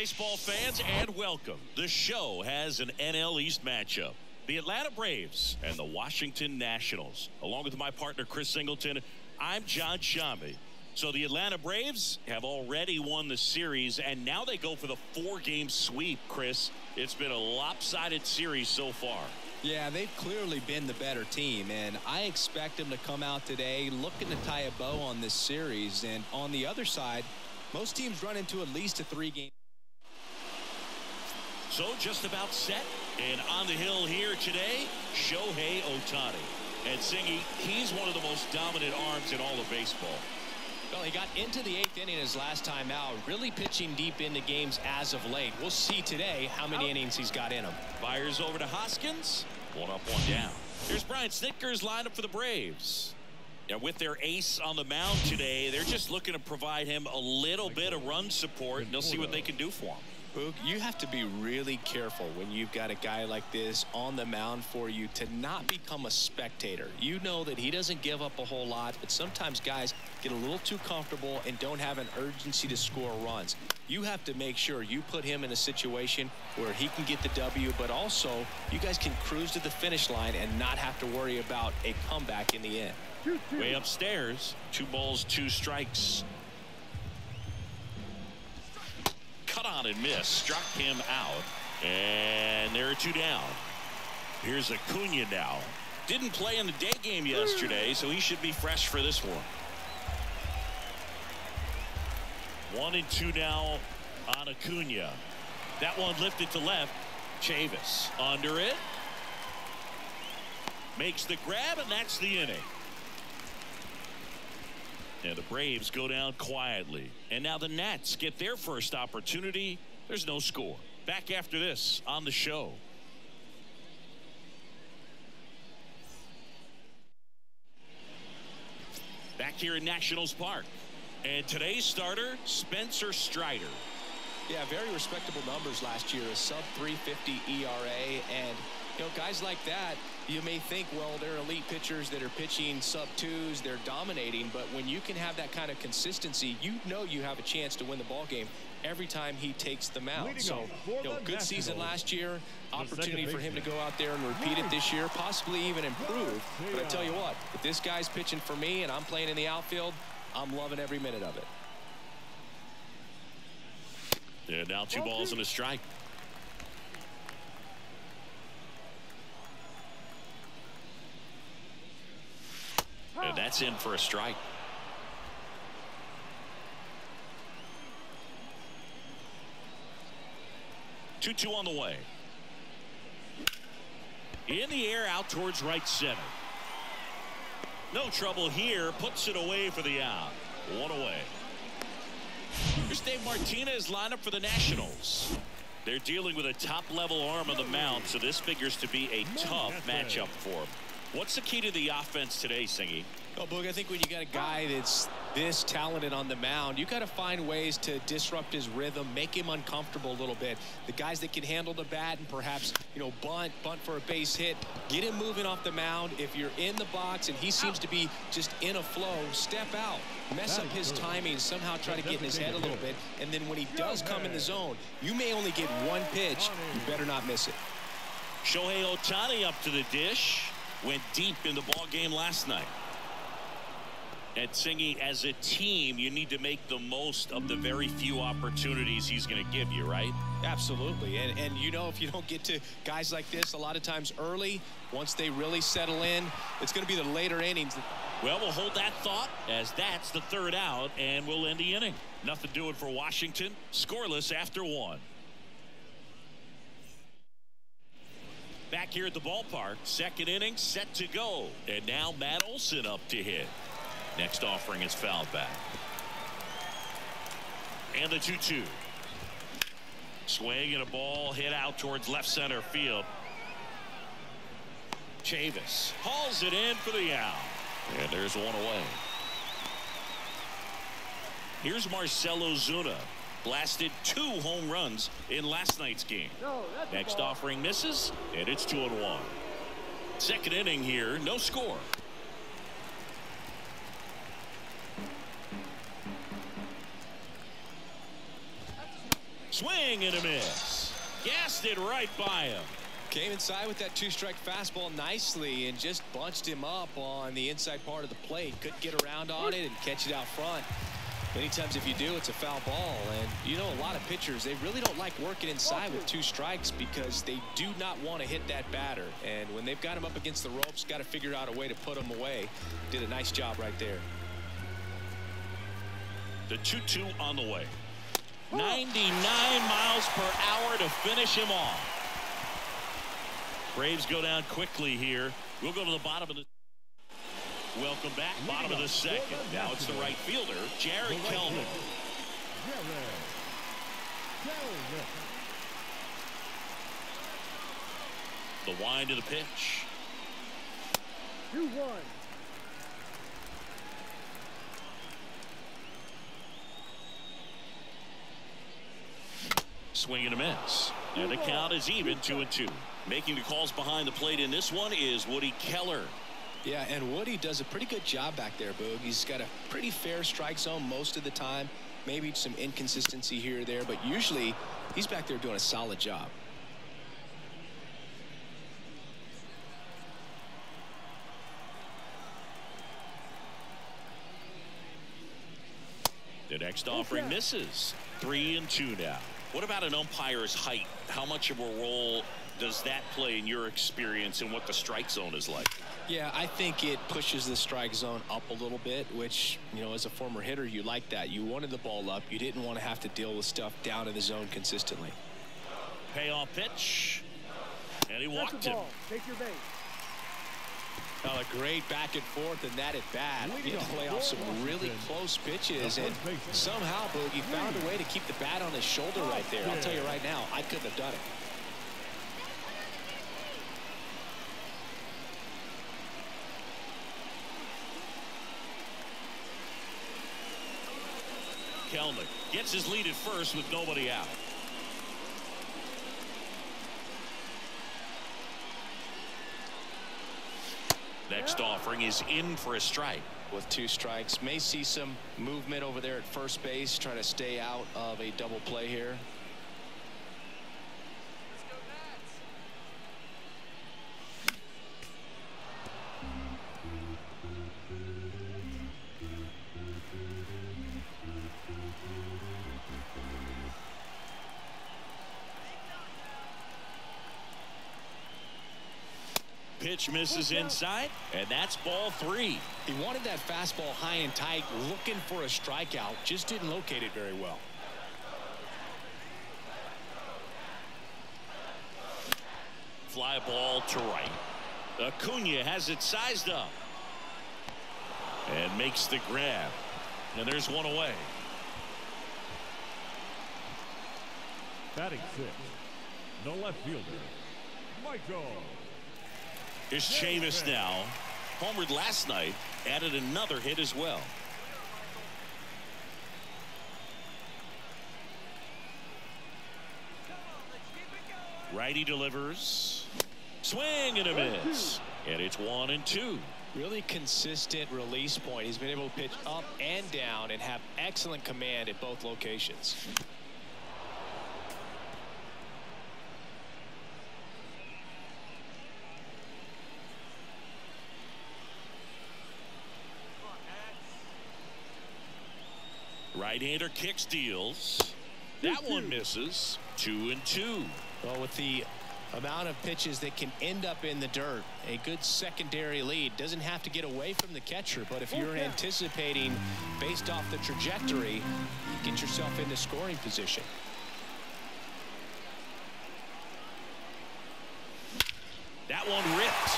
baseball fans, and welcome. The show has an NL East matchup. The Atlanta Braves and the Washington Nationals. Along with my partner, Chris Singleton, I'm John Shambi. So the Atlanta Braves have already won the series, and now they go for the 4-game sweep, Chris. It's been a lopsided series so far. Yeah, they've clearly been the better team, and I expect them to come out today looking to tie a bow on this series. And on the other side, most teams run into at least a 3-game. So just about set, and on the hill here today, Shohei Ohtani. And Singy, he's one of the most dominant arms in all of baseball. Well, he got into the 8th inning his last time out, really pitching deep into games as of late. We'll see today how many innings he's got in him. Fires over to Hoskins. 1 up, 1 down. Here's Brian Snitker's lineup for the Braves. And with their ace on the mound today, they're just looking to provide him a little bit of run support, and they'll see what they can do for him. Boog, you have to be really careful when you've got a guy like this on the mound for you to not become a spectator. You know that he doesn't give up a whole lot, but sometimes guys get a little too comfortable and don't have an urgency to score runs. You have to make sure you put him in a situation where he can get the W, but also you guys can cruise to the finish line and not have to worry about a comeback in the end. Way upstairs, 2 balls, 2 strikes. Cut on and miss, struck him out, and there are 2 down. Here's Acuna now. Didn't play in the day game yesterday, so he should be fresh for this one. 1 and 2 now on Acuna. That one lifted to left. Chavis under it. Makes the grab, and that's the inning. And the Braves go down quietly. And now the Nats get their first opportunity. There's no score. Back after this on the show. Back here in Nationals Park. And today's starter, Spencer Strider. Yeah, very respectable numbers last year. A sub-350 ERA. And, you know, guys like that, you may think, well, they're elite pitchers that are pitching sub-2s, they're dominating, but when you can have that kind of consistency, you know you have a chance to win the ball game every time he takes the mound. So, you know, good season last year, opportunity for him to go out there and repeat it this year, possibly even improve. But I tell you what, if this guy's pitching for me and I'm playing in the outfield, I'm loving every minute of it. Yeah, now 2 balls and a strike. And that's in for a strike. Two on the way. In the air out towards right center. No trouble here. Puts it away for the out. 1 away. Here's Dave Martinez lineup for the Nationals. They're dealing with a top-level arm on the mound, so this figures to be a tough matchup for them. What's the key to the offense today, Singy? Well, Boog, I think when you got a guy that's this talented on the mound, you got to find ways to disrupt his rhythm, make him uncomfortable a little bit. The guys that can handle the bat and perhaps, you know, bunt for a base hit, get him moving off the mound. If you're in the box and he seems to be just in a flow, step out, mess up his timing, somehow try to get in his head a little bit. And then when he does come in the zone, you may only get 1 pitch. You better not miss it. Shohei Ohtani up to the dish. Went deep in the ball game last night. And Singy, as a team, you need to make the most of the very few opportunities he's going to give you, right? Absolutely. And you know, if you don't get to guys like this a lot of times early, once they really settle in, it's going to be the later innings. Well, we'll hold that thought as that's the 3rd out, and we'll end the inning. Nothing doing for Washington. Scoreless after 1. Back here at the ballpark, 2nd inning set to go. And now Matt Olson up to hit. Next offering is fouled back. And the 2-2. Swing and a ball hit out towards left center field. Chavis hauls it in for the out. And there's 1 away. Here's Marcell Ozuna. Blasted 2 home runs in last night's game. Next offering misses, and it's 2-1. 2nd inning here, no score. Swing and a miss. Gassed it right by him. Came inside with that two-strike fastball nicely and just bunched him up on the inside part of the plate. Couldn't get around on it and catch it out front. Many times if you do, it's a foul ball. And you know, a lot of pitchers, they really don't like working inside with two strikes because they do not want to hit that batter. And when they've got him up against the ropes, got to figure out a way to put him away. Did a nice job right there. The 2-2 on the way. 99 miles per hour to finish him off. Braves go down quickly here. We'll go to the bottom of the... Welcome back, bottom of the second. Now it's the right fielder, Jared Kelnick. The wind of the pitch. 2-1. Swing and a miss. And the count is even, 2-2. Making the calls behind the plate in this one is Woody Keller. Yeah, and Woody does a pretty good job back there, Boog. He's got a pretty fair strike zone most of the time. Maybe some inconsistency here or there, but usually he's back there doing a solid job. The next offering misses. 3-2 now. What about an umpire's height? How much of a role does that play in your experience and what the strike zone is like? Yeah, I think it pushes the strike zone up a little bit, which, you know, as a former hitter, you like that. You wanted the ball up. You didn't want to have to deal with stuff down in the zone consistently. Payoff pitch. And he walked him. Take your base. Well, a great back and forth, and that at bat. He had to play off some really close pitches, and somehow, Boogie found a way to keep the bat on his shoulder right there. I'll tell you right now, I couldn't have done it. Kelnick gets his lead at first with nobody out. Next offering is in for a strike. With 2 strikes, may see some movement over there at first base, trying to stay out of a double play here. Pitch misses inside, and that's ball 3. He wanted that fastball high and tight, looking for a strikeout, just didn't locate it very well. Fly ball to right. Acuna has it sized up and makes the grab, and there's one away. Batting 6, the left fielder, Michael. Here's Chavis now. Homered last night, added another hit as well. Righty delivers. Swing and a miss. And it's 1-2. Really consistent release point. He's been able to pitch up and down and have excellent command at both locations. Right-hander kicks, deals. That one misses. 2-2. Well, with the amount of pitches that can end up in the dirt, a good secondary lead. Doesn't have to get away from the catcher, but if you're anticipating based off the trajectory, you get yourself into scoring position. That one ripped.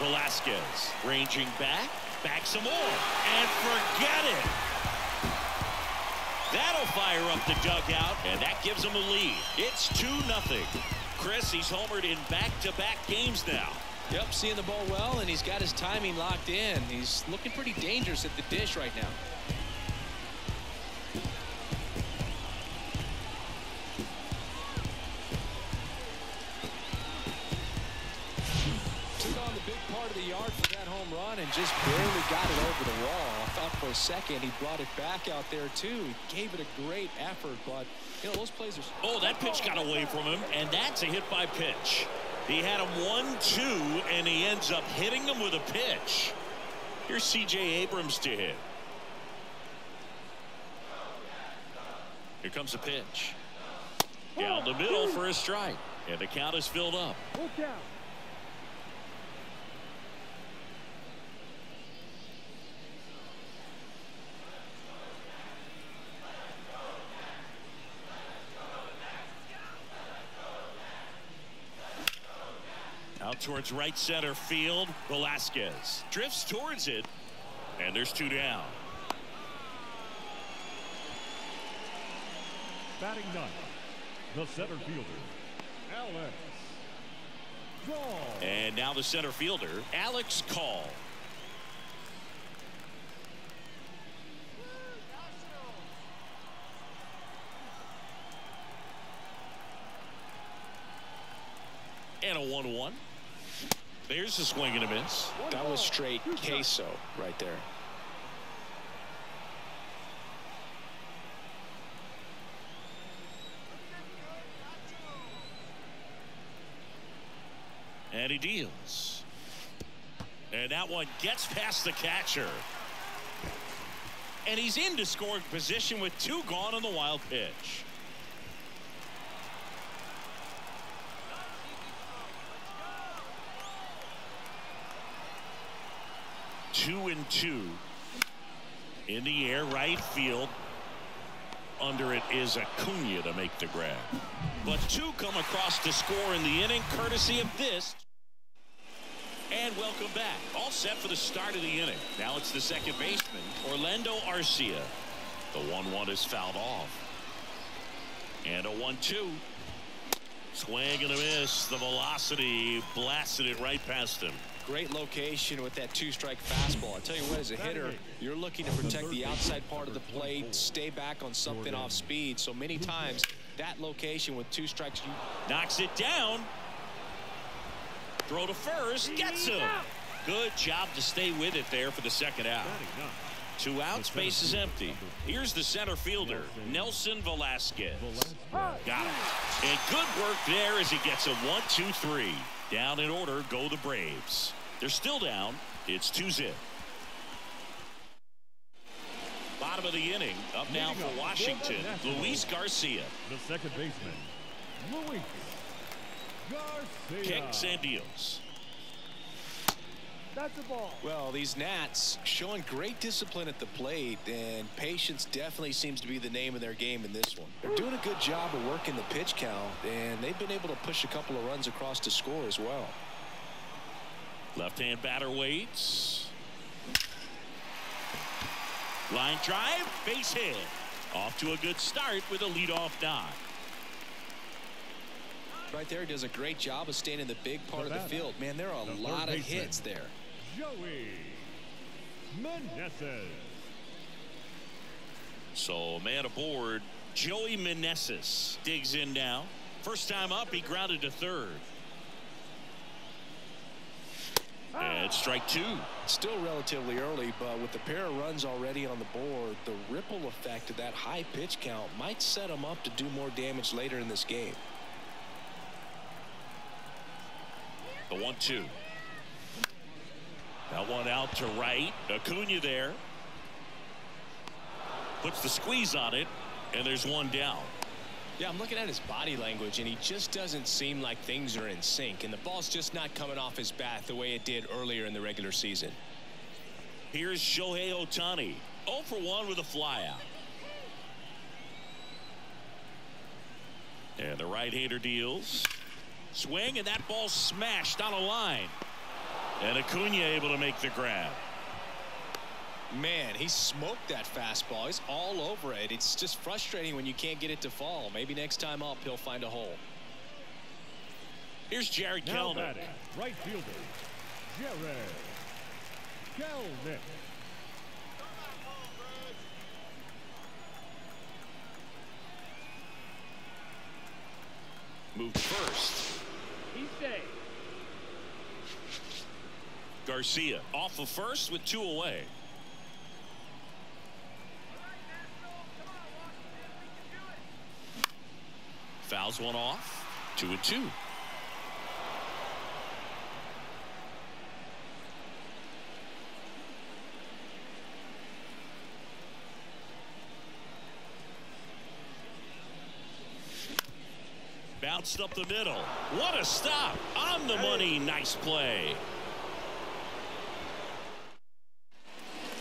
Velasquez ranging back some more, and forget it. That'll fire up the dugout, and that gives him a lead. It's 2-0. Chris, he's homered in back-to-back games now. Yep, seeing the ball well, and he's got his timing locked in. He's looking pretty dangerous at the dish right now. Took on the big part of the yard for that home run and just barely got it over the wall. I thought for a second he brought it back out there too. He gave it a great effort, but you know those plays are. Oh, that pitch got away from him, and that's a hit by pitch. He had him 1-2, and he ends up hitting him with a pitch. Here's C.J. Abrams to hit. Here comes the pitch. Down the middle for a strike, and the count is filled up. Out towards right center field. Velasquez drifts towards it, and there's 2 down. Batting ninth, the center fielder, Alex Call. And now the center fielder, Alex Call. And a 1-1. There's a swing and a miss. That was straight queso right there. And he deals. And that one gets past the catcher. And he's into scoring position with 2 gone on the wild pitch. Two and 2 in the air, right field. Under it is Acuna to make the grab. But 2 come across to score in the inning, courtesy of this. And welcome back. All set for the start of the inning. Now it's the second baseman, Orlando Arcia. The 1-1 is fouled off. And a 1-2. Swing and a miss. The velocity blasted it right past him. Great location with that 2-strike fastball. I tell you what, as a hitter, you're looking to protect the outside part of the plate, stay back on something off speed. So many times that location with 2 strikes, you knocks it down. Throw to first, gets him. Good job to stay with it there for the second out. 2 outs, base is empty. Here's the center fielder, Nelson Velasquez. Got it. And good work there as he gets a 1-2-3. Down in order go the Braves. They're still down. It's 2-0. Bottom of the inning. Up now for Washington, Luis Garcia. The second baseman, Luis Garcia. Kicks and deals. That's a ball. Well, these Nats showing great discipline at the plate, and patience definitely seems to be the name of their game in this one. They're doing a good job of working the pitch count, and they've been able to push a couple of runs across to score as well. Left-hand batter waits. Line drive, base hit. Off to a good start with a leadoff knock. Right there, does a great job of staying in the big part of the field. Man, there are a lot of hits there. Joey Meneses. So man aboard, Joey Meneses digs in now. First time up, he grounded to third. And strike 2. Still relatively early, but with the pair of runs already on the board, the ripple effect of that high pitch count might set them up to do more damage later in this game. The 1-2. That one out to right. Acuna there. Puts the squeeze on it, and there's 1 down. Yeah, I'm looking at his body language, and he just doesn't seem like things are in sync, and the ball's just not coming off his bat the way it did earlier in the regular season. Here's Shohei Ohtani. 0 for 1 with a flyout. And the right-hander deals. Swing, and that ball smashed on a line. And Acuna able to make the grab. Man, he smoked that fastball. He's all over it. It's just frustrating when you can't get it to fall. Maybe next time up he'll find a hole. Here's Jared Now Kelenic. batting, right fielder, Jared Kelenic. Moved first. He stays. Garcia off of first with 2 away. Fouls one off. 2-2. Bounced up the middle. What a stop. On the money. Nice play.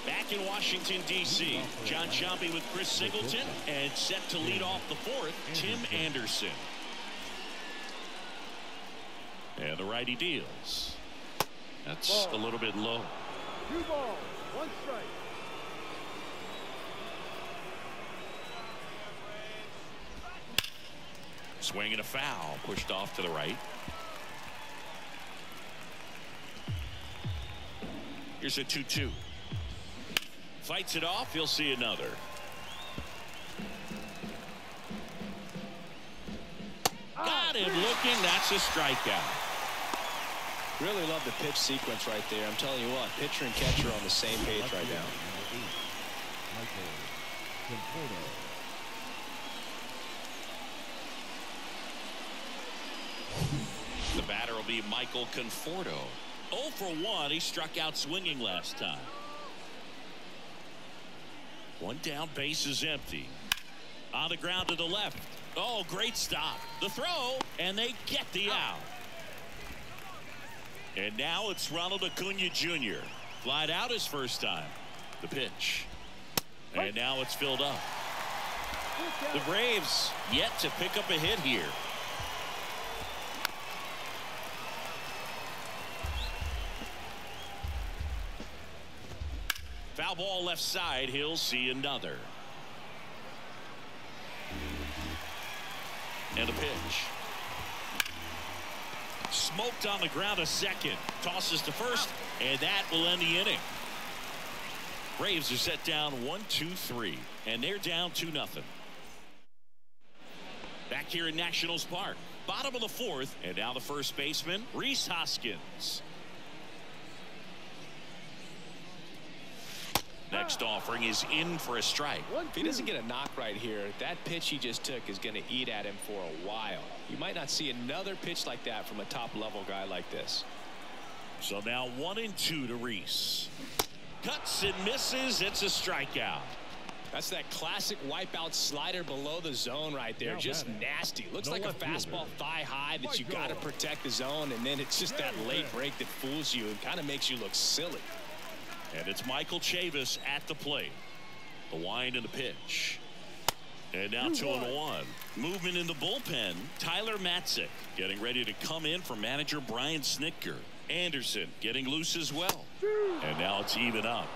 Back in Washington, D.C., John Sciambi with Chris Singleton, and set to lead off the 4th, Tim Anderson. And the righty deals. That's a little bit low. 2 balls, 1 strike. Swing and a foul, pushed off to the right. Here's a 2-2. Fights it off. He'll see another. Got him looking. That's a strikeout. Really love the pitch sequence right there. I'm telling you what, pitcher and catcher on the same page right now. The batter will be Michael Conforto. 0 for 1. He struck out swinging last time. 1 down, base is empty. On the ground to the left. Oh, great stop. The throw, and they get the out. And now it's Ronald Acuna Jr. Flied out his first time. The pitch. And now it's filled up. The Braves yet to pick up a hit here. Foul ball left side. He'll see another. And a pitch. Smoked on the ground a second. Tosses to first, and that will end the inning. Braves are set down 1-2-3, and they're down 2-0. Back here in Nationals Park. Bottom of the 4th, and now the first baseman, Rhys Hoskins. Next offering is in for a strike. If he doesn't get a knock right here, that pitch he just took is going to eat at him for a while. You might not see another pitch like that from a top-level guy like this. So now 1-2 to Rhys. Cuts and misses. It's a strikeout. That's that classic wipeout slider below the zone right there. Just nasty. Looks like a fastball thigh high that you got to protect the zone, and then it's just that late break that fools you and kind of makes you look silly. And it's Michael Chavis at the plate. The wind and the pitch. And now 2-1. Movement in the bullpen. Tyler Matzik getting ready to come in for manager Brian Snitker. Anderson getting loose as well. And now it's even up.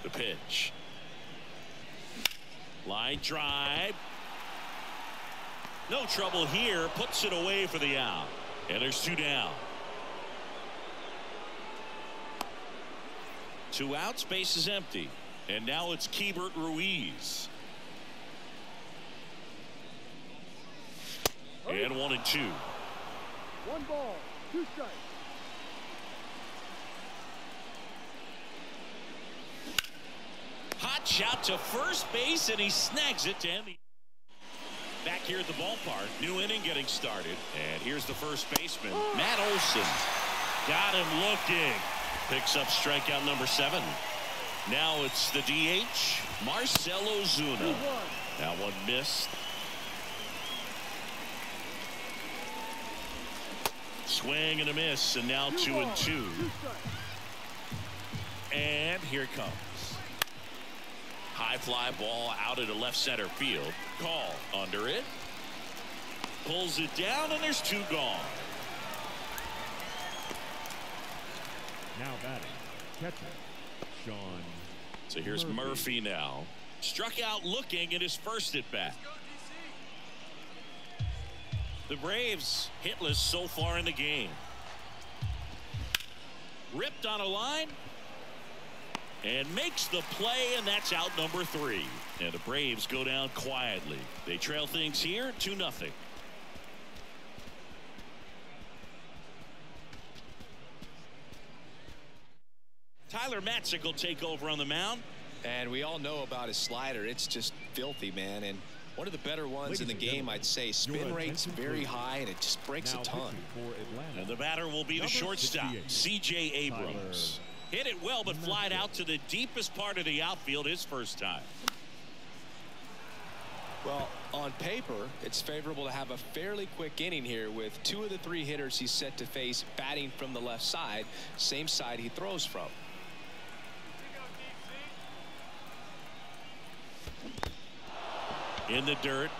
The pitch. Line drive. No trouble here. Puts it away for the out. And there's 2 down. 2 outs, base is empty. And now it's Keibert Ruiz. And 1-2. 1 ball, 2 strikes. Hot shot to first base, and he snags it to end the. Back here at the ballpark, new inning getting started. And here's the first baseman, Matt Olson. Got him looking. Picks up strikeout number 7. Now it's the DH, Marcell Ozuna. That one missed. Swing and a miss, and now 2-2. And here it comes. High fly ball out into left center field. Call under it. Pulls it down, and there's 2 gone. Now batting, catcher, Sean. So here's Murphy now. Struck out looking at his first at bat. The Braves hitless so far in the game. Ripped on a line. And makes the play, and that's out number 3. And the Braves go down quietly. They trail things here 2-0. Tyler Matzik will take over on the mound. And we all know about his slider. It's just filthy, man. And one of the better ones in the game, I'd say. Spin rate's very high, and it just breaks a ton. And the batter will be the shortstop, C.J. Abrams. Hit it well, but flied out to the deepest part of the outfield his first time. Well, on paper, it's favorable to have a fairly quick inning here with 2 of the 3 hitters he's set to face batting from the left side, same side he throws from. In the dirt.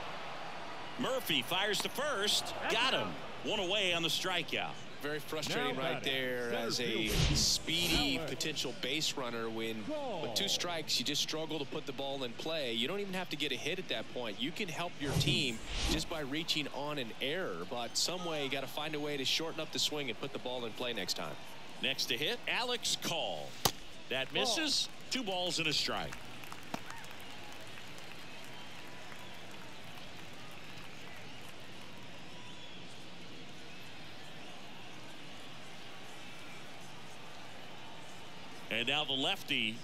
Murphy fires to first. Got him. 1 away on the strikeout. Very frustrating right there as a speedy potential base runner when with 2 strikes you just struggle to put the ball in play. You don't even have to get a hit at that point. You can help your team just by reaching on an error, but some way you got to find a way to shorten up the swing and put the ball in play next time. Next to hit, Alex Call. That misses. 2 balls and a strike. And now the lefty.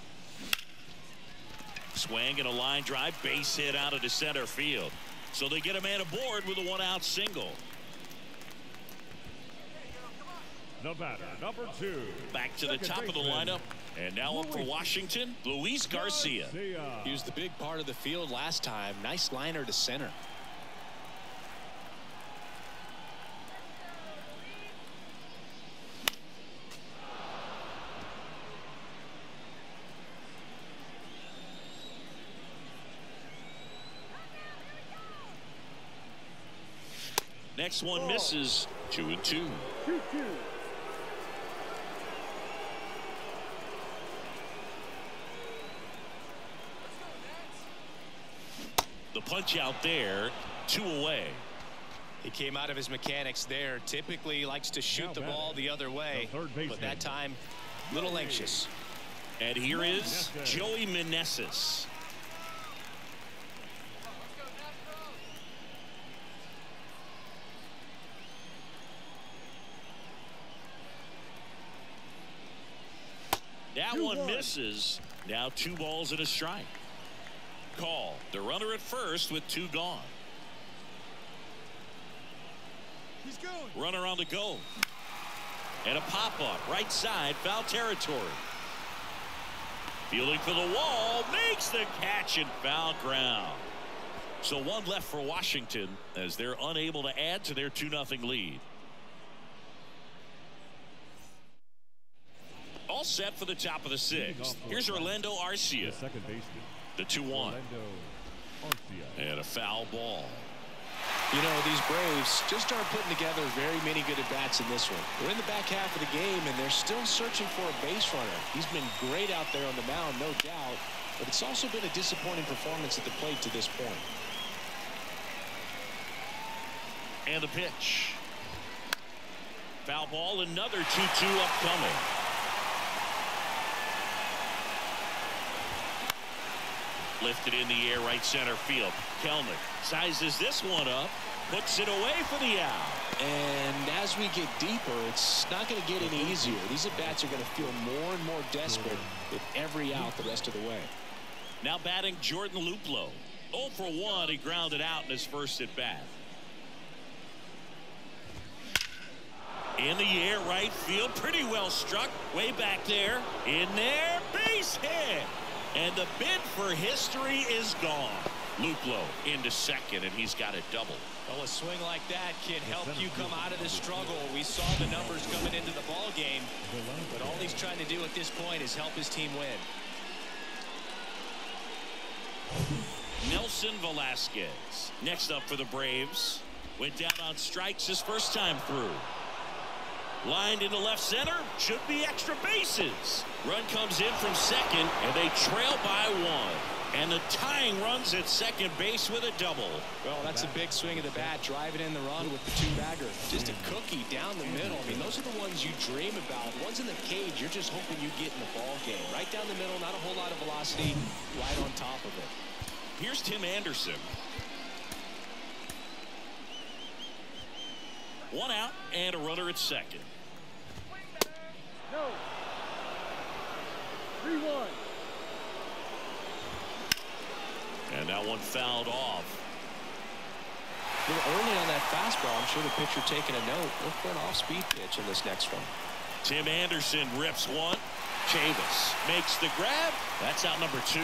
Swing and a line drive, base hit out of the center field. So they get a man aboard with a 1-out single. The batter, number 2. Back to the top of the lineup. And now up for Washington, Luis Garcia. He was the big part of the field last time. Nice liner to center. Next one misses. 2-2. 2-2. The punch out there. 2 away. He came out of his mechanics there. Typically likes to shoot the ball the other way, but that time a little anxious. And here is Joey Meneses. That one misses. Now 2 balls and a strike. Call. The runner at first with 2 gone. He's going. Runner on the go. And a pop-up. Right side. Foul territory. Fielding for the wall. Makes the catch in foul ground. So 1 left for Washington as they're unable to add to their 2-0 lead. All set for the top of the 6th. Here's Orlando Arcia. Second baseman. The 2-1. And a foul ball. You know, these Braves just aren't putting together very many good at-bats in this one. We're in the back half of the game, and they're still searching for a base runner. He's been great out there on the mound, no doubt, but it's also been a disappointing performance at the plate to this point. And the pitch. Foul ball, another 2-2 upcoming. Lifted in the air, right center field. Kelnick sizes this one up, puts it away for the out. And as we get deeper, it's not going to get any easier. These at-bats are going to feel more and more desperate with every out the rest of the way. Now batting Jordan Luplow. 0 for 1, he grounded out in his first at-bat. In the air, right field, pretty well struck. Way back there, in there, base hit. And the bid for history is gone. Luplow into second, and he's got a double. Well, a swing like that can help you come out of the struggle. We saw the numbers coming into the ball game, but all he's trying to do at this point is help his team win. Nelson Velasquez. Next up for the Braves. Went down on strikes his first time through. Lined into left center. Should be extra bases. Run comes in from second, and they trail by 1. And the tying runs at second base with a double. Well, that's a big swing of the bat, driving in the run with the 2-bagger. Just a cookie down the middle. I mean, those are the ones you dream about. The ones in the cage, you're just hoping you get in the ball game. Right down the middle, not a whole lot of velocity, right on top of it. Here's Tim Anderson. 1 out and a runner at second. No. 3-1. And that one fouled off. A little early on that fastball. I'm sure the pitcher taking a note. Look for an off-speed pitch in this next one. Tim Anderson rips one. Chavis makes the grab. That's out number 2.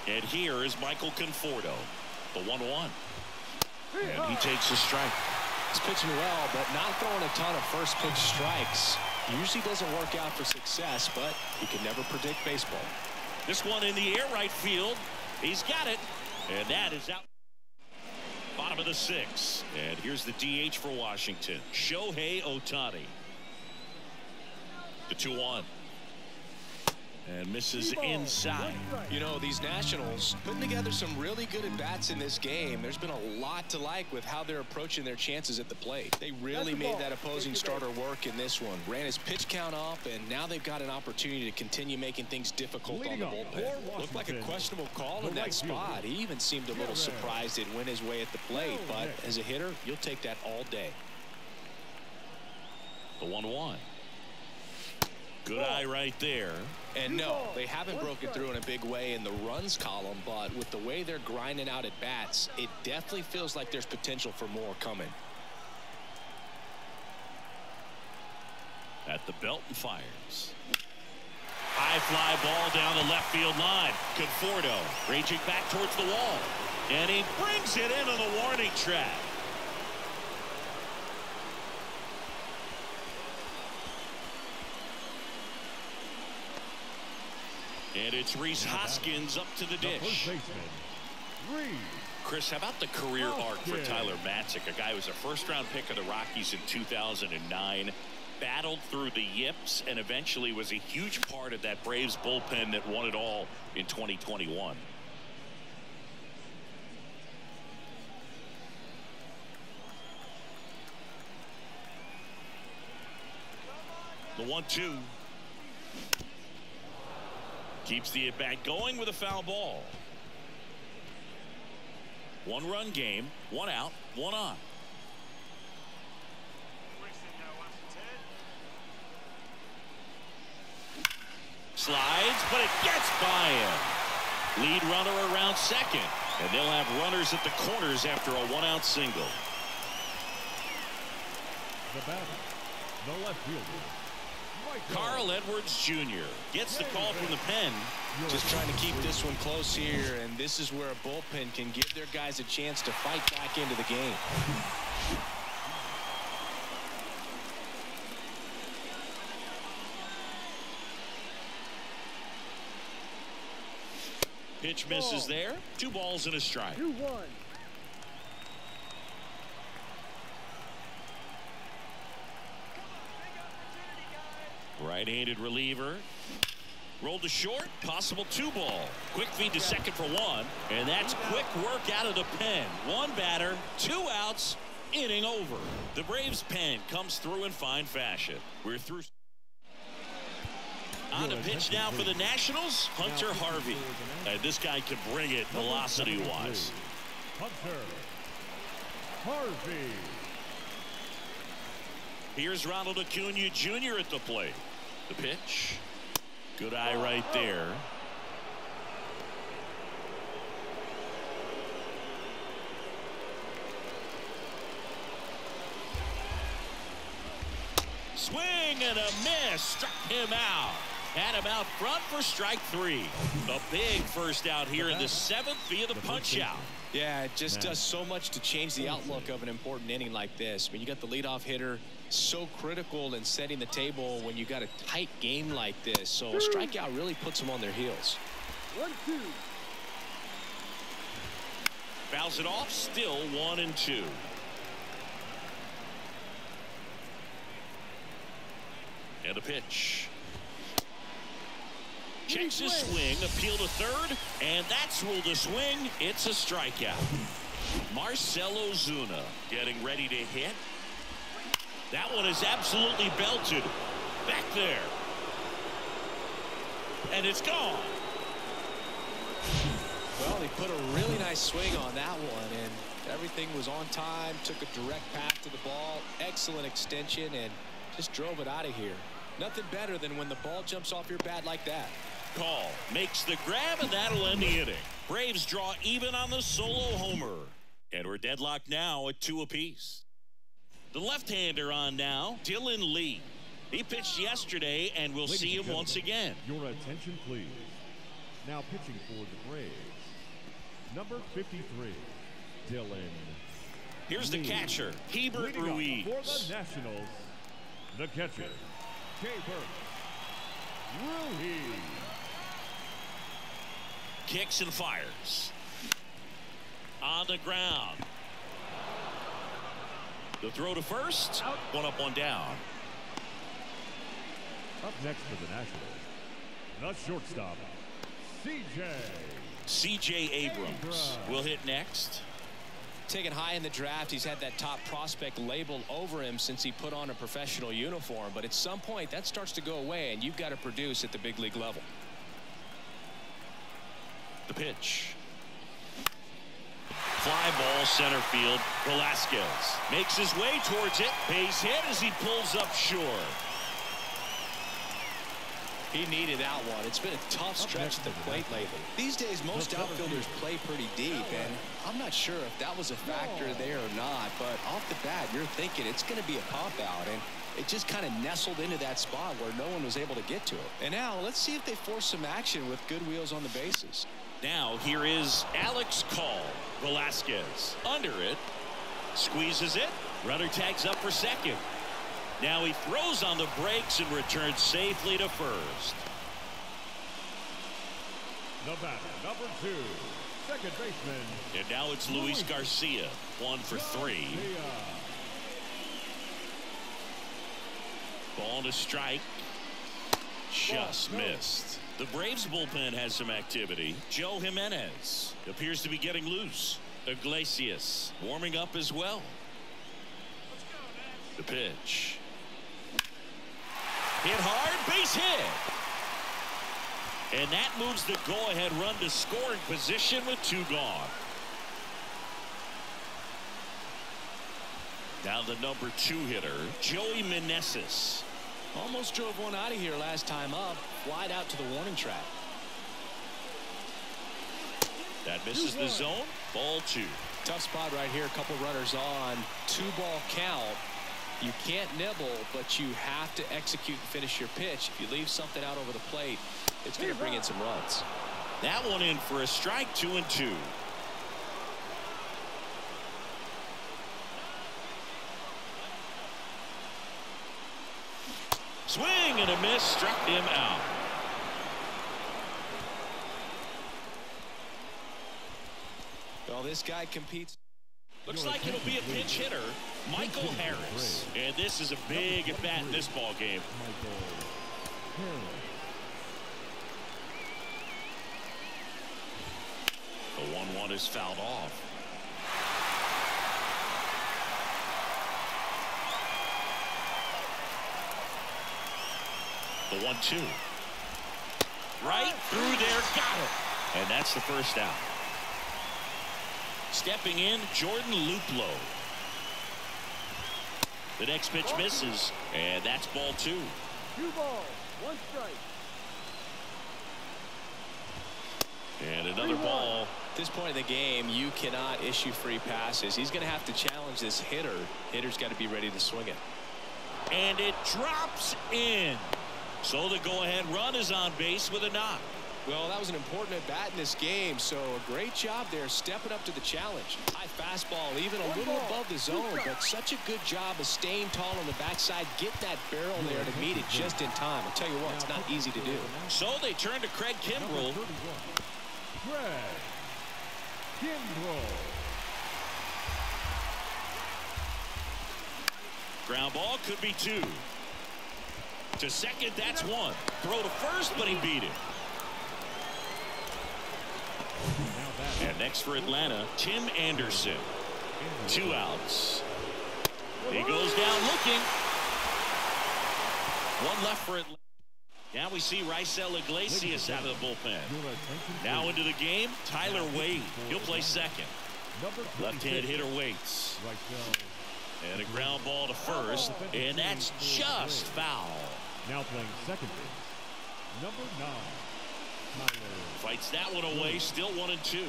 And here is Michael Conforto, the 1-1. And he takes a strike. He's pitching well, but not throwing a ton of first pitch strikes. Usually doesn't work out for success, but you can never predict baseball. This one in the air right field. He's got it. And that is out. Bottom of the 6th. And here's the DH for Washington, Shohei Ohtani. The 2-1. And misses inside. You know, these Nationals putting together some really good at-bats in this game. There's been a lot to like with how they're approaching their chances at the plate. They really made that opposing starter work in this one. Ran his pitch count up, and now they've got an opportunity to continue making things difficult on the bullpen. Looked like a questionable call in that spot. He even seemed a little surprised it went his way at the plate, but as a hitter, you'll take that all day. The 1-1. Good eye right there. And no, they haven't broken through in a big way in the runs column, but with the way they're grinding out at bats, it definitely feels like there's potential for more coming. At the belt and fires. High fly ball down the left field line. Conforto raging back towards the wall. And he brings it into the warning track. And it's Rhys Hoskins up to the dish. Chris, how about the career arc for Tyler Matzik, a guy who was a first-round pick of the Rockies in 2009, battled through the yips, and eventually was a huge part of that Braves bullpen that won it all in 2021. The 1-2. Keeps the at-bat going with a foul ball. 1-run game, 1 out, 1 on. Slides, but it gets by him. Lead runner around second, and they'll have runners at the corners after a 1-out single. The batter, the left fielder, Carl Edwards Jr. gets the call from the pen. Just trying to keep this one close here, and this is where a bullpen can give their guys a chance to fight back into the game. Pitch misses there. 2 balls and a strike. 2-1. Right-handed reliever. Rolled to short. Possible 2-ball. Quick feed to second for 1. And that's quick work out of the pen. 1 batter, 2 outs, inning over. The Braves pen comes through in fine fashion. We're through. On the pitch now for the Nationals, Hunter Harvey. This guy can bring it velocity-wise. Hunter Harvey. Here's Ronald Acuna Jr. at the plate. The pitch. Good eye right there. Swing and a miss. Struck him out. Had him out front for strike 3. A big first out here in the 7th via the punch out. Yeah, it just does so much to change the outlook of an important inning like this. I mean, you got the leadoff hitter, so critical in setting the table when you got a tight game like this. So a strikeout really puts them on their heels. 1-2. Fouls it off. Still 1-2. And a pitch. Checks his swing, appeal to third, and that's ruled a swing. It's a strikeout. Marcell Ozuna getting ready to hit. That one is absolutely belted. Back there. And it's gone. Well, he put a really nice swing on that one, and Everything was on time, took a direct path to the ball, excellent extension, and just drove it out of here. Nothing better than when the ball jumps off your bat like that. Call makes the grab, and that'll end the inning. Braves draw even on the solo homer. And we're deadlocked now at 2 apiece. The left-hander on now, Dylan Lee. He pitched yesterday, and we'll see him once again. Your attention, please. Now pitching for the Braves, number 53, Dylan. Here's the catcher, Hebert Ruiz. For the Nationals, the catcher, Rebirth. Ruiz. Kicks and fires. On the ground. The throw to first. Out. 1 up, 1 down. Up next for the Nationals, the shortstop, C.J. Abrams will hit next. Taken high in the draft, he's had that top prospect label over him since he put on a professional uniform. But at some point, that starts to go away, and you've got to produce at the big league level. The pitch. Fly ball center field. Velasquez makes his way towards it. Base hit as he pulls up short. He needed that one. It's been a tough stretch at the plate lately. These days, most outfielders play pretty deep, and I'm not sure if that was a factor there or not, but off the bat, you're thinking it's going to be a pop-out, and it just kind of nestled into that spot where no one was able to get to it. And now, let's see if they force some action with good wheels on the bases. Now, here is Alex Call. Velasquez under it. Squeezes it. Runner tags up for second. Now he throws on the brakes and returns safely to first. The batter, number 2, second baseman. And now it's Luis Garcia, 1 for 3. Ball to strike. Just missed. The Braves bullpen has some activity. Joe Jimenez appears to be getting loose. Iglesias warming up as well. The pitch. Hit hard, base hit. And that moves the go-ahead run to scoring position with 2 gone. Now the number 2 hitter, Joey Meneses. Almost drove one out of here last time up. Wide out to the warning track. That misses the zone. Ball 2. Tough spot right here. A couple runners on. 2-ball count. You can't nibble, but you have to execute and finish your pitch. If you leave something out over the plate, it's going to bring in some runs. That one in for a strike. 2-2. Swing and a miss, struck him out. Well, this guy competes. Looks like it'll be a pinch hitter, Michael Harris. And this is a big at bat in this ball game. The 1-1 is fouled off. The 1-2. Right through there, got it. And that's the first out. Stepping in, Jordan Luplow. The next pitch misses, and that's ball 2. 2 balls, 1 strike. And another ball. At this point in the game, you cannot issue free passes. He's going to have to challenge this hitter. Hitter's got to be ready to swing it. And it drops in. So the go-ahead run is on base with a knock. Well, that was an important at-bat in this game, so a great job there stepping up to the challenge. High fastball, even a little above the zone, but such a good job of staying tall on the backside, get that barrel there to meet it just in time. I'll tell you what, it's not easy to do. So they turn to Craig Kimbrell. Craig Kimbrell. Ground ball could be 2. To second, that's 1. Throw to first, but he beat it. And next for Atlanta, Tim Anderson. 2 outs. He goes down looking. 1 left for Atlanta. Now we see Raisel Iglesias out of the bullpen. Now into the game, Tyler Wade. He'll play second. Number Left-handed hitter waits. Right And a ground ball to first. And that's just foul. now playing second base. Number 9, Tyler. Fights that one away. Still 1-2.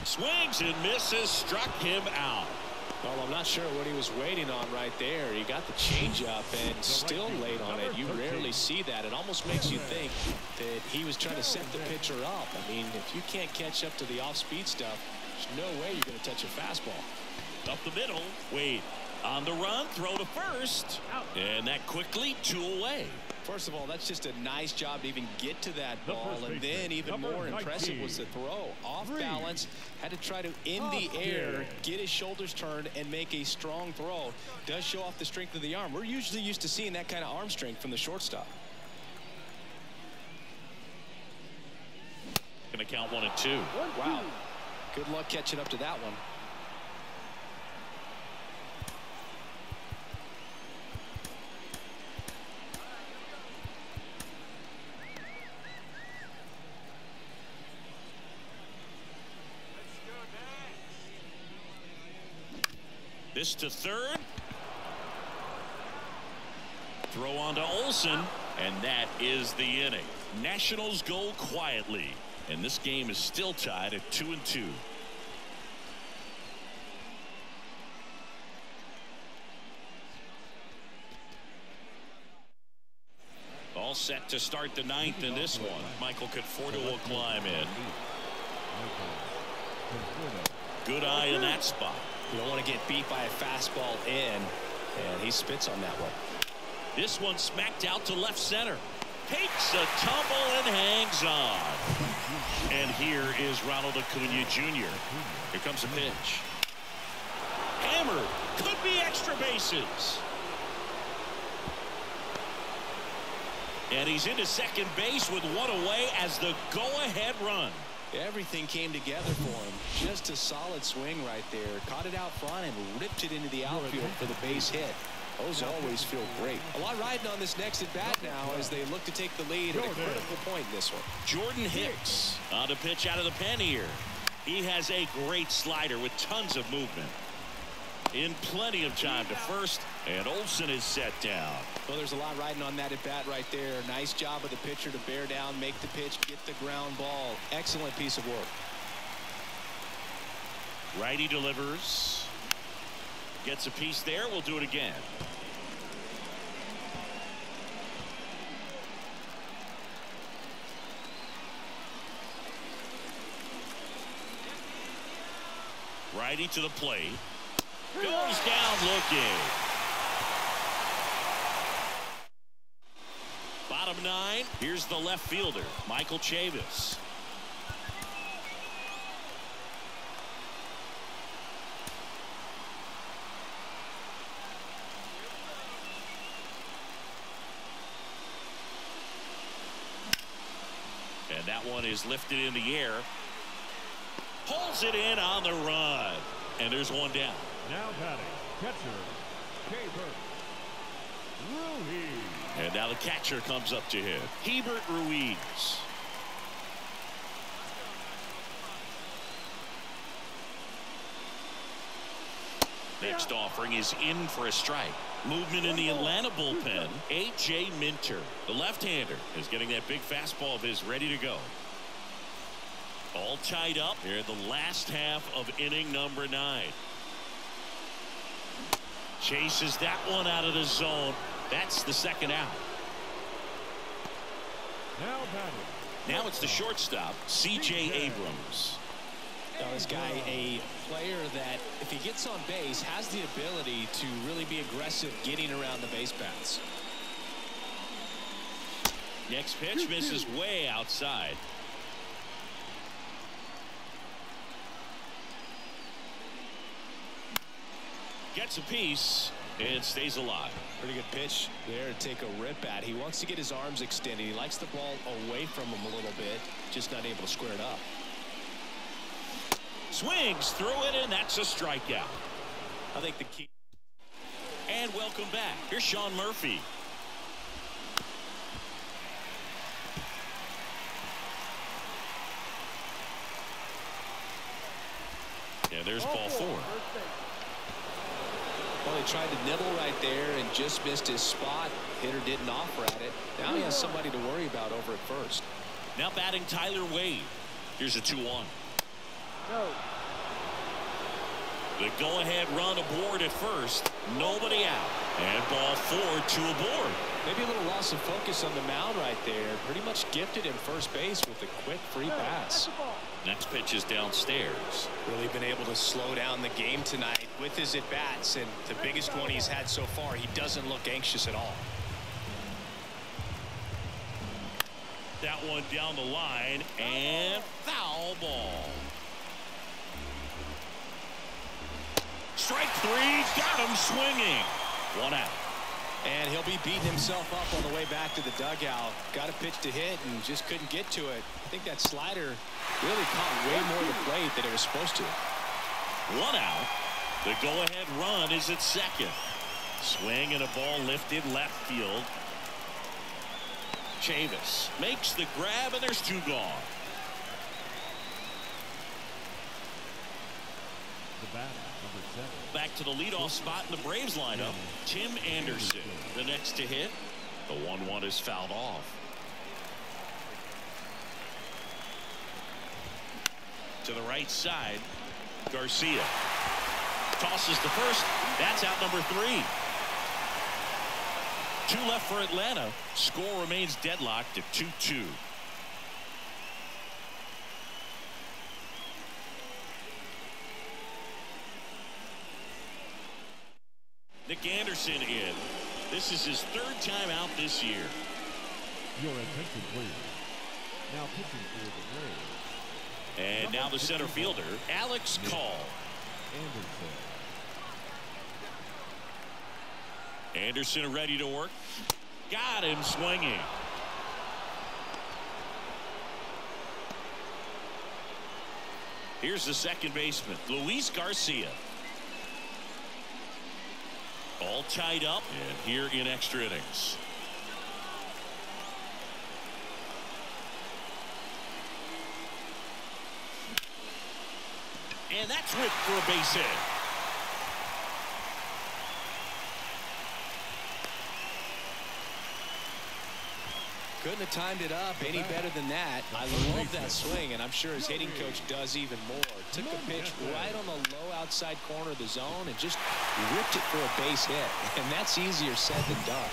Swings and misses, struck him out. Well, I'm not sure what he was waiting on right there. He got the changeup and still late on it. You rarely see that. It almost makes you think that he was trying to set the pitcher up. I mean, if you can't catch up to the off-speed stuff, there's no way you're going to touch a fastball. Up the middle. Wade on the run, throw to first. And that quickly 2 away. First of all, that's just a nice job to even get to that ball, and then even more impressive was the throw. Off balance, had to try to in the air, get his shoulders turned, and make a strong throw. Does show off the strength of the arm. We're usually used to seeing that kind of arm strength from the shortstop. Gonna count 1-2. Wow. Good luck catching up to that one. This to third. Throw on to Olsen, and that is the inning. Nationals go quietly, and this game is still tied at 2-2. All set to start the 9th in this one. Michael Conforto will climb in. Good eye in that spot. You don't want to get beat by a fastball in, and he spits on that one. This one smacked out to left center. Takes a tumble and hangs on. And here is Ronald Acuna Jr. Here comes a pitch. Hammered. Could be extra bases. And he's into second base with 1 away as the go-ahead run. Everything came together for him. Just a solid swing right there. Caught it out front and ripped it into the outfield for the base hit. Those always feel great. A lot riding on this next at-bat now as they look to take the lead at a critical point in this one. Jordan Hicks on to pitch out of the pen here. He has a great slider with tons of movement. In plenty of time to first, and Olsen is set down. Well, there's a lot riding on that at bat right there. Nice job of the pitcher to bear down, make the pitch, get the ground ball. Excellent piece of work. Righty delivers. Gets a piece there. We'll do it again. Righty to the plate. Goes down looking. Bottom 9. Here's the left fielder, Michael Chavis. And that one is lifted in the air. Pulls it in on the run. And there's one down. Now batting, catcher, Rebirth. Ruiz. And now the catcher comes up to him, Hebert Ruiz. Next offering is in for a strike. Movement in the Atlanta bullpen. A.J. Minter, the left-hander, is getting that big fastball of his ready to go. All tied up here in the last half of inning number 9. Chases that one out of the zone. That's the second out. Now batting. Now it's the shortstop, C.J. Abrams. Now this guy, a player that if he gets on base has the ability to really be aggressive getting around the base paths. Next pitch misses way outside. Gets a piece and stays alive. Pretty good pitch there to take a rip at. He wants to get his arms extended. He likes the ball away from him a little bit, just not able to square it up. Swings through it, and that's a strikeout. I think the key. And And welcome back. Here's Sean Murphy. And there's ball 4. Well, he tried to nibble right there and just missed his spot. Hitter didn't offer at it. Now he has somebody to worry about over at first. Now batting Tyler Wade. Here's a 2-1. No. The go-ahead run aboard at first. Nobody out. And ball 4, 2 aboard. Maybe a little loss of focus on the mound right there. Pretty much gifted him first base with a quick free pass. Next pitch is downstairs. Really been able to slow down the game tonight with his at-bats, and the biggest one he's had so far. He doesn't look anxious at all. That one down the line, and foul ball. Strike 3, got him swinging. 1 out. And he'll be beating himself up on the way back to the dugout. Got a pitch to hit and just couldn't get to it. I think that slider really caught way more of the plate than it was supposed to. 1 out. The go-ahead run is at second. Swing and a ball lifted left field. Chavis makes the grab, and there's 2 gone. The batter, number 7. Back to the leadoff spot in the Braves lineup. Tim Anderson, the next to hit. The 1-1 is fouled off. To the right side, Garcia tosses the first. That's out number 3. 2 left for Atlanta. Score remains deadlocked at 2-2. Nick Anderson in. This is his 3rd time out this year. Your attention, please. Now pitching for the Braves. And now the center fielder, Alex Call. Anderson ready to work. Got him swinging. Here's the second baseman, Luis Garcia. All tied up, and here in extra innings. And that's whipped for a base hit. Couldn't have timed it up any better than that. I love that swing, and I'm sure his hitting coach does even more. Took the pitch right on the low outside corner of the zone and just ripped it for a base hit. And that's easier said than done.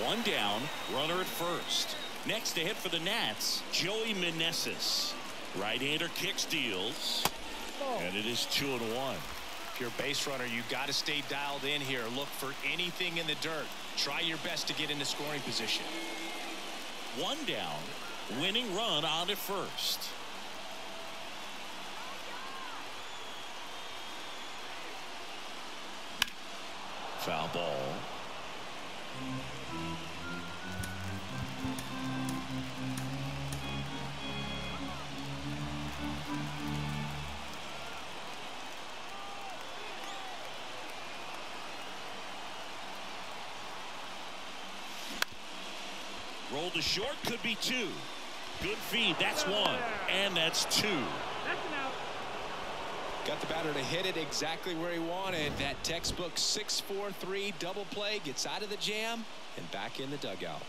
1 down, runner at first. Next to hit for the Nats, Joey Meneses. Right-hander kick steals. And it is 2-1. If you're a base runner, you got to stay dialed in here. Look for anything in the dirt. Try your best to get into scoring position. 1 down, winning run on at first. Foul ball. Roll to short, could be 2. Good feed, that's 1. And that's 2. Got the batter to hit it exactly where he wanted. That textbook 6-4-3 double play, gets out of the jam and back in the dugout.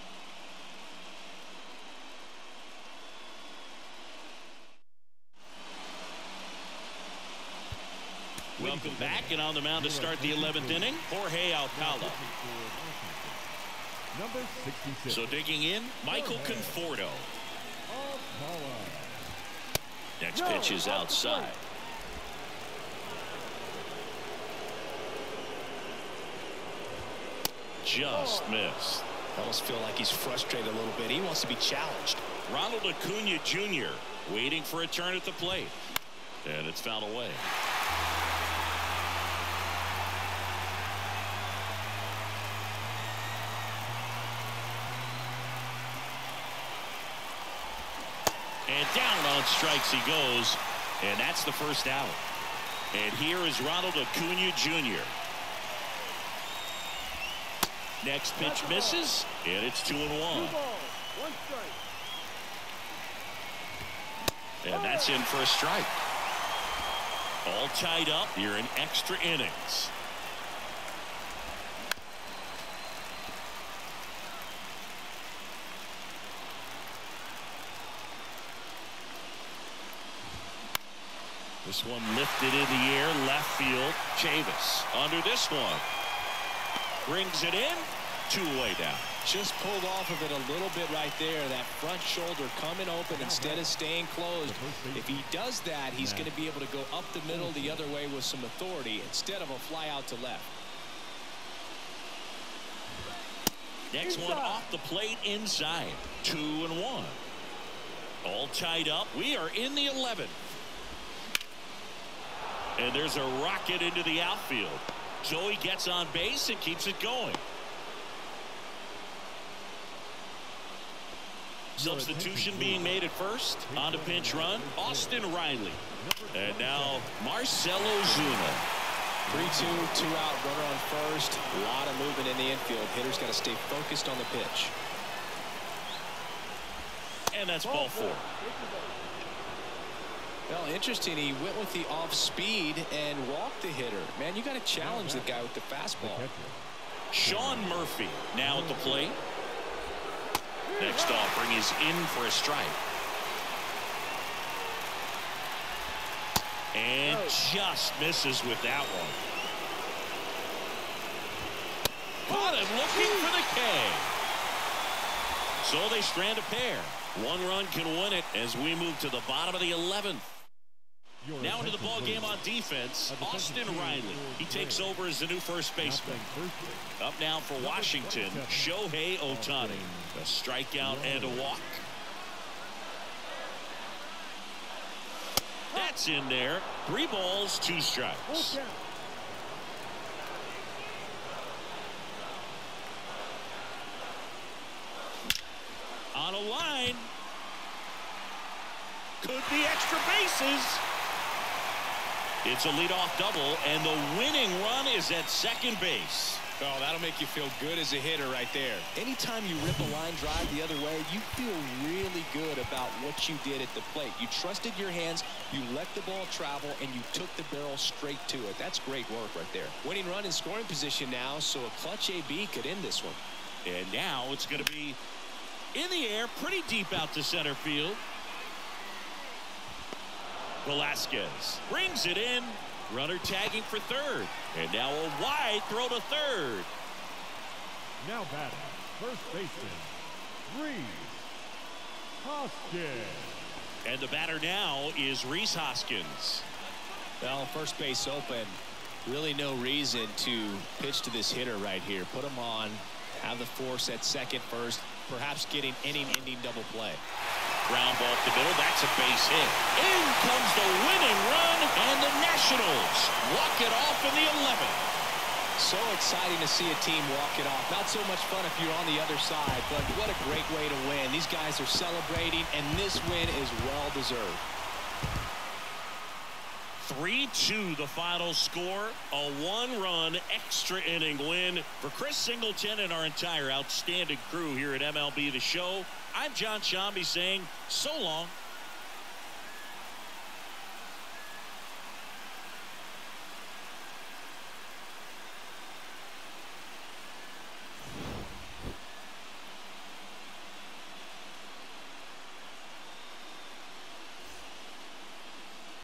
Welcome back, and on the mound to start the 11th inning, Jorge Alcala. Number 66. So digging in, Michael Conforto. Next pitch is outside. Just missed. I almost feel like he's frustrated a little bit. He wants to be challenged. Ronald Acuna Jr. waiting for a turn at the plate. And it's fouled away. And down on strikes he goes. And that's the first out. And here is Ronald Acuna Jr. Next pitch misses, and it's 2-1. 2 balls, 1 strike. And that's in for a strike. All tied up here in extra innings. This one lifted in the air, left field. Chavis under this one. Brings it in, 2-away down. Just pulled off of it a little bit right there. That front shoulder coming open instead of staying closed. If he does that, he's going to be able to go up the middle the other way with some authority instead of a fly out to left. Next one off the plate inside. 2-1. All tied up. We are in the 11th. And there's a rocket into the outfield. Joey gets on base and keeps it going. Substitution being made at first. On to pinch run, Austin Riley. And now Marcell Ozuna. 3-2, 2 out, runner on first. A lot of movement in the infield. Hitter's got to stay focused on the pitch. And that's ball 4. Well, interesting. He went with the off speed and walked the hitter. Man, you got to challenge the guy with the fastball. Sean Murphy now at the plate. Next offering is in for a strike. And just misses with that one. Caught him looking for the K. So they strand a pair. 1 run can win it as we move to the bottom of the 11th. Now into the ball game on defense, Austin Riley. He takes over as the new first baseman. Up now for Washington, Shohei Ohtani. A strikeout and a walk. That's in there. 3 balls, 2 strikes. On a line. Could be extra bases. It's a leadoff double, and the winning run is at second base. Oh, that'll make you feel good as a hitter right there. Anytime you rip a line drive the other way, you feel really good about what you did at the plate. You trusted your hands, you let the ball travel, and you took the barrel straight to it. That's great work right there. Winning run in scoring position now, so a clutch AB could end this one. And now it's going to be in the air, pretty deep out to center field. Velasquez brings it in. Runner tagging for third. And now a wide throw to third. Now batting, first baseman, Rhys Hoskins. And the batter now is Rhys Hoskins. Well, first base open. Really no reason to pitch to this hitter right here. Put him on, have the force at second first, perhaps getting inning-ending double play. Ground ball to the middle. That's a base hit. In comes the winning run, and the Nationals walk it off in the 11th. So exciting to see a team walk it off. Not so much fun if you're on the other side, but what a great way to win. These guys are celebrating, and this win is well-deserved. 3-2 the final score. A 1-run extra inning win for Chris Singleton and our entire outstanding crew here at MLB The Show. I'm John Shambi saying so long.